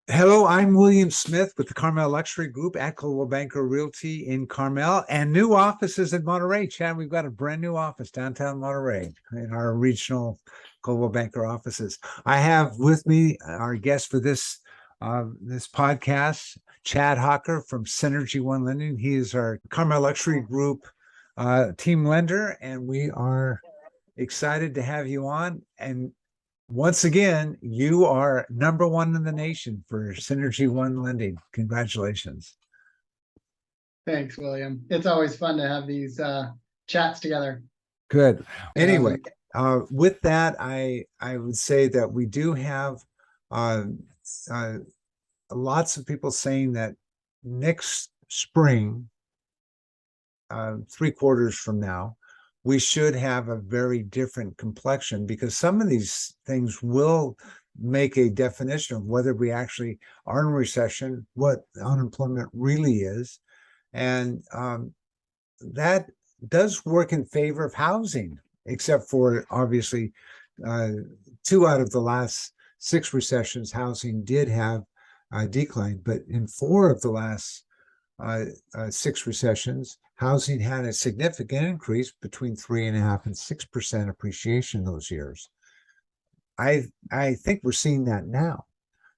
Hello, I'm William Smith with the Carmel Luxury Group at Coldwell Banker Realty in Carmel and new offices in Monterey. Chad, we've got a brand new office downtown Monterey in our regional Coldwell Banker offices. I have with me our guest for this podcast, Chad Hawker from Synergy One Lending. He is our Carmel Luxury Group team lender, and we are excited to have you on. And once again, you are number one in the nation for Synergy One Lending. Congratulations. Thanks, William. It's always fun to have these chats together. Good. Anyway, Um, with that, I would say that we do have uh, uh, lots of people saying that next spring, 3 quarters from now, we should have a very different complexion because some of these things will make a definition of whether we actually are in a recession, what unemployment really is. And that does work in favor of housing, except for obviously 2 out of the last 6 recessions, housing did have a decline. But in 4 of the last 6 recessions, housing had a significant increase between 3.5% and 6% appreciation those years. I think we're seeing that now.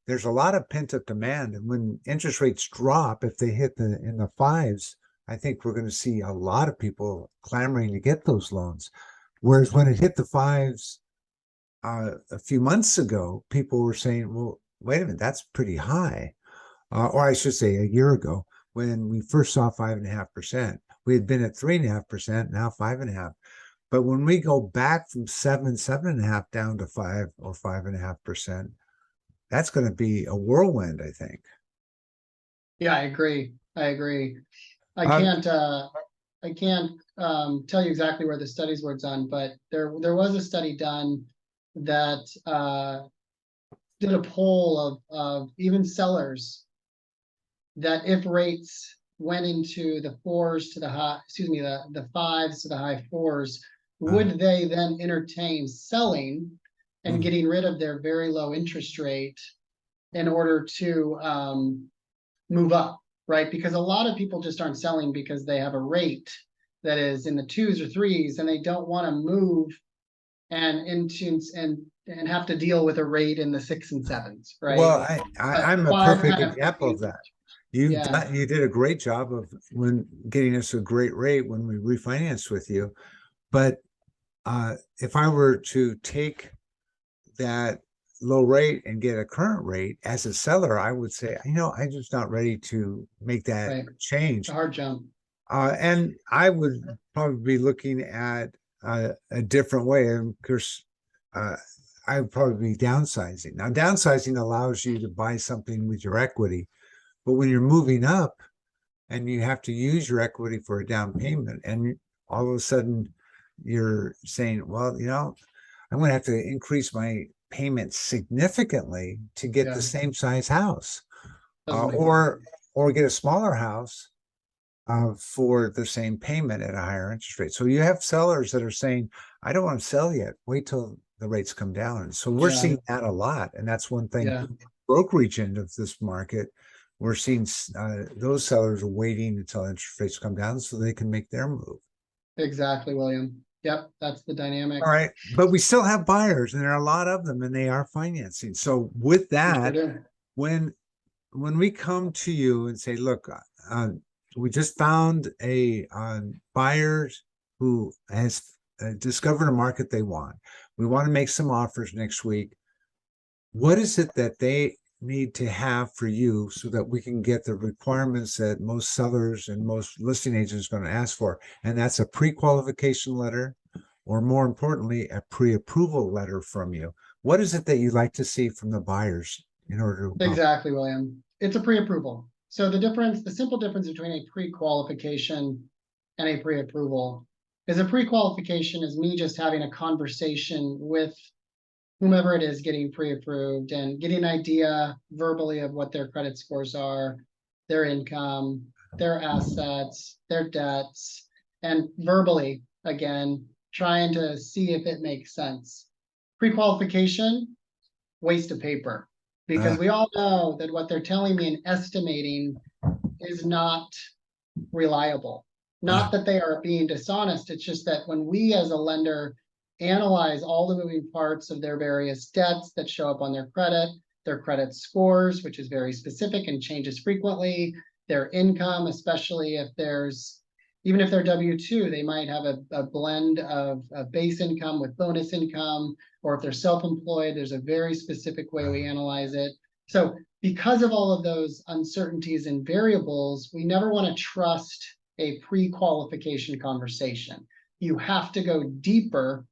There's a lot of pent-up demand, and when interest rates drop, if they hit in the fives, I think we're going to see a lot of people clamoring to get those loans. Whereas when it hit the fives a few months ago, people were saying, "Well, wait a minute, that's pretty high," or I should say, a year ago when we first saw 5.5%. We had been at 3.5%, now 5.5%. But when we go back from 7.5% down to 5 or 5.5%, that's going to be a whirlwind, I think. yeah, I agree. I Uh, can't tell you exactly where the studies were done, but there was a study done that did a poll of even sellers that if rates went into the fours to the high, excuse me, the fives to the high fours, would they then entertain selling and getting rid of their very low interest rate in order to move up, right? Because a lot of people just aren't selling because they have a rate that is in the twos or threes, and they don't want to move and into and have to deal with a rate in the six and sevens, right? well, But I'm a five perfect kind of example of thing. that. Yeah, You did a great job of when getting us a great rate when we refinanced with you. But if I were to take that low rate and get a current rate as a seller, I would say, I'm just not ready to make that right. It's a change. hard jump. And I would probably be looking at a different way. And of course, uh, I would probably be downsizing. Now, downsizing allows you to buy something with your equity, but when you're moving up and you have to use your equity for a down payment, and all of a sudden you're saying, well, I'm going to have to increase my payment significantly to get the Yeah, same size house, doesn't make sense. or get a smaller house for the same payment at a higher interest rate. So you have sellers that are saying, I don't want to sell yet. Wait till the rates come down. And so we're Yeah, seeing that a lot. And that's one thing, yeah, brokerage end of this market, we're seeing those sellers waiting until interest rates come down so they can make their move. exactly, William. Yep, that's the dynamic. All right. But we still have buyers, and there are a lot of them, and they are financing. So with We sure that, do. when we come to you and say, look, we just found a buyer who has discovered a market they want. We want to make some offers next week. What is it that they need to have for you so that we can get the requirements that most sellers and most listing agents are going to ask for? And that's a pre-qualification letter, or more importantly, a pre-approval letter from you. What is it that you'd like to see from the buyers in order to accomplish? Exactly, William. It's a pre-approval. So the simple difference between a pre-qualification and a pre-approval is a pre-qualification is me just having a conversation with whomever it is getting pre-approved and getting an idea verbally of what their credit scores are, their income, their assets, their debts, and verbally, again, trying to see if it makes sense. Pre-qualification, waste of paper. because Uh, we all know that what they're telling me and estimating is not reliable. uh, Not that they are being dishonest, it's just that when we as a lender analyze all the moving parts of their various debts that show up on their credit scores, which is very specific and changes frequently, their income, especially if there's, even if they're W-2, they might have a blend of a base income with bonus income, or if they're self-employed, there's a very specific way we analyze it. So because of all of those uncertainties and variables, we never want to trust a pre-qualification conversation. You have to go deeper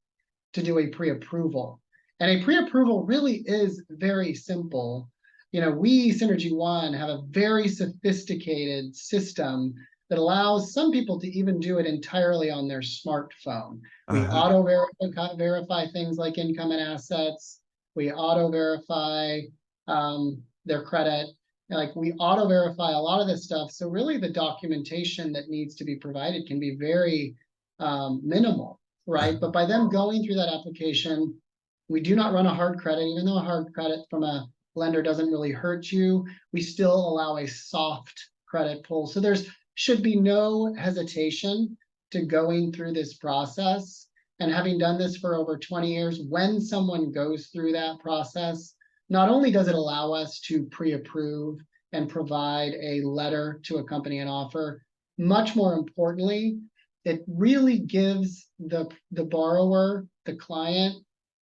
to do a pre-approval. And a pre-approval really is very simple. You know, we, Synergy One, have a very sophisticated system that allows some people to even do it entirely on their smartphone. We uh, auto-verify things like income and assets. We auto-verify their credit. Like, we auto-verify a lot of this stuff. So really the documentation that needs to be provided can be very minimal, right? But by them going through that application, we do not run a hard credit. Even though a hard credit from a lender doesn't really hurt you, we still allow a soft credit pull. So there's should be no hesitation to going through this process. And having done this for over 20 years, when someone goes through that process, not only does it allow us to pre-approve and provide a letter to accompany an offer, much more importantly, it really gives the borrower, the client,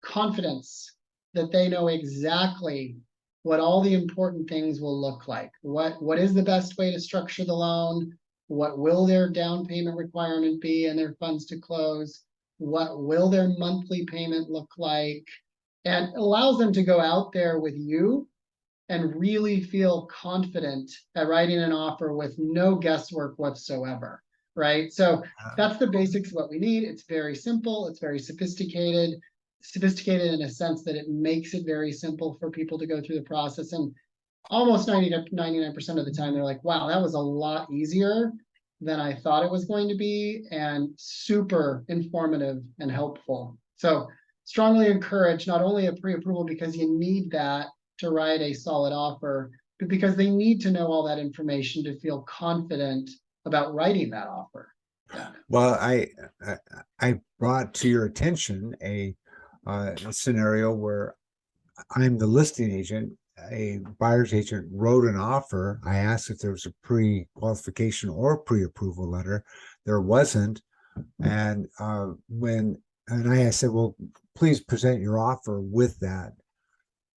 confidence that they know exactly what all the important things will look like. What is the best way to structure the loan? What will their down payment requirement be and their funds to close? What will their monthly payment look like? And it allows them to go out there with you and really feel confident at writing an offer with no guesswork whatsoever, right? So that's the basics of what we need. It's very simple. It's very sophisticated in a sense that it makes it very simple for people to go through the process. And almost 90 to 99% of the time, they're like, wow, that was a lot easier than I thought it was going to be, and super informative and helpful. So strongly encourage not only a pre-approval because you need that to write a solid offer, but because they need to know all that information to feel confident about writing that offer. Yeah. well, I brought to your attention a scenario where I'm the listing agent. A buyer's agent wrote an offer. I asked if there was a pre-qualification or pre-approval letter. There wasn't. And I said, well, please present your offer with that.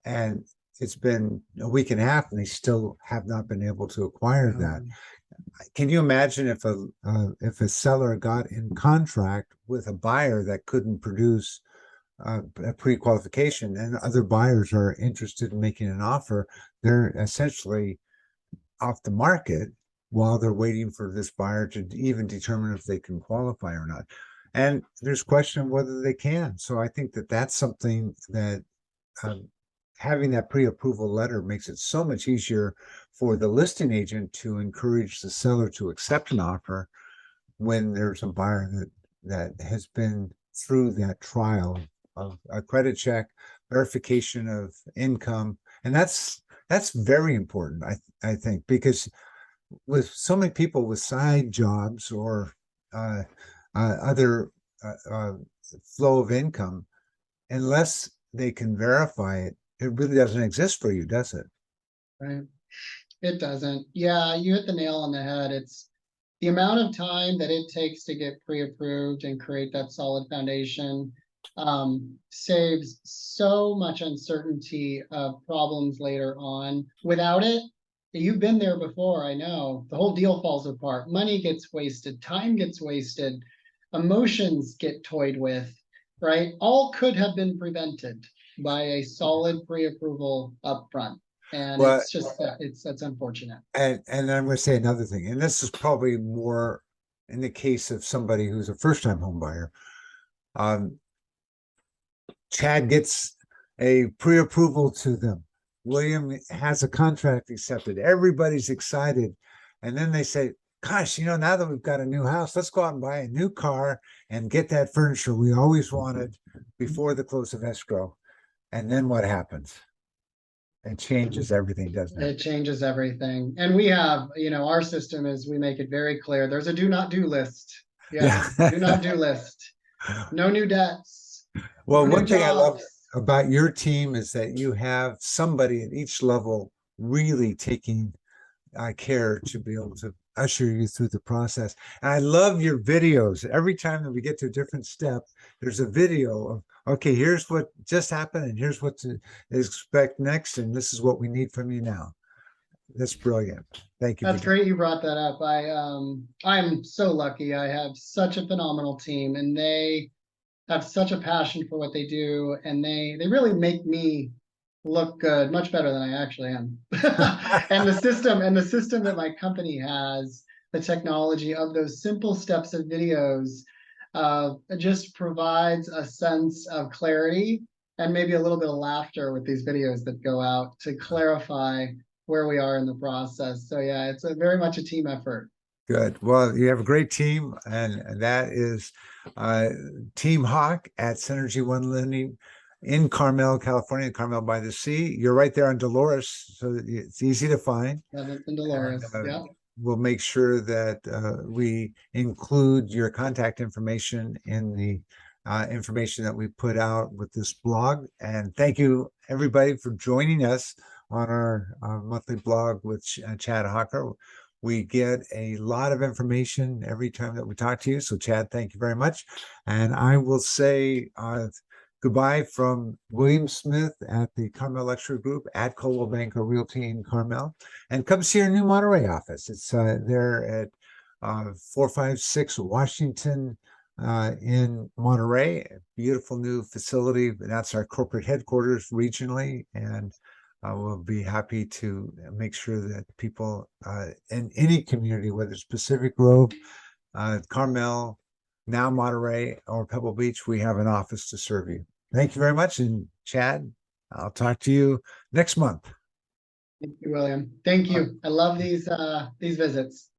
And it's been a week and a half, and they still have not been able to acquire that. Can you imagine if a seller got in contract with a buyer that couldn't produce a pre-qualification, and other buyers are interested in making an offer? They're essentially off the market while they're waiting for this buyer to even determine if they can qualify or not. And there's question of whether they can. So I think that that's something that having that pre-approval letter makes it so much easier for the listing agent to encourage the seller to accept an offer when there's a buyer that has been through that trial of a credit check, verification of income. And that's very important, I think, because with so many people with side jobs or other flow of income, unless they can verify it, it really doesn't exist for you, does it? Right. It doesn't. Yeah, you hit the nail on the head. It's the amount of time that it takes to get pre-approved and create that solid foundation saves so much uncertainty of problems later on. Without it, you've been there before, I know, the whole deal falls apart. Money gets wasted, time gets wasted, emotions get toyed with, right? All could have been prevented by a solid pre-approval upfront. And Well, it's just that's unfortunate. and I'm going to say another thing, and this is probably more in the case of somebody who's a first-time home buyer. Chad gets a pre-approval to them. William has a contract accepted. Everybody's excited. And then they say, gosh, now that we've got a new house, let's go out and buy a new car and get that furniture we always wanted before the close of escrow. And then what happens? It changes everything, doesn't it? It changes everything. And we have, our system is we make it very clear. There's a do not do list. Yes, Yeah. do not do list. No new debts, no Well, new one thing I love jobs. about your team is that you have somebody at each level really taking care to be able to usher you through the process. And I love your videos. Every time that we get to a different step, there's a video of, okay, here's what just happened, and here's what to expect next, and this is what we need from you now. That's brilliant. Thank you for That's doing. great you brought that up. I'm so lucky. I have such a phenomenal team, and they have such a passion for what they do, and they really make me look good, much better than I actually am. And the system that my company has, the technology of those simple steps of videos, just provides a sense of clarity and maybe a little bit of laughter with these videos that go out to clarify where we are in the process. So yeah, it's very much a team effort. Good. Well, you have a great team, and that is uh, Team Hawk at Synergy One Lending in Carmel, California, Carmel by the Sea. You're right there on Dolores, so it's easy to find. And And Dolores, yeah. we'll make sure that we include your contact information in the information that we put out with this blog. And thank you, everybody, for joining us on our monthly blog with Chad Hawker. We get a lot of information every time that we talk to you. So, Chad, thank you very much. And I will say goodbye from William Smith at the Carmel Luxury Group at Coldwell Banker Realty in Carmel. And come see our new Monterey office. It's there at 456 Washington in Monterey. A beautiful new facility. That's our corporate headquarters regionally. And we'll be happy to make sure that people in any community, whether it's Pacific Grove, Carmel, now Monterey, or Pebble Beach, we have an office to serve you. Thank you very much. And Chad, I'll talk to you next month. Thank you, William. Thank you. I love these visits.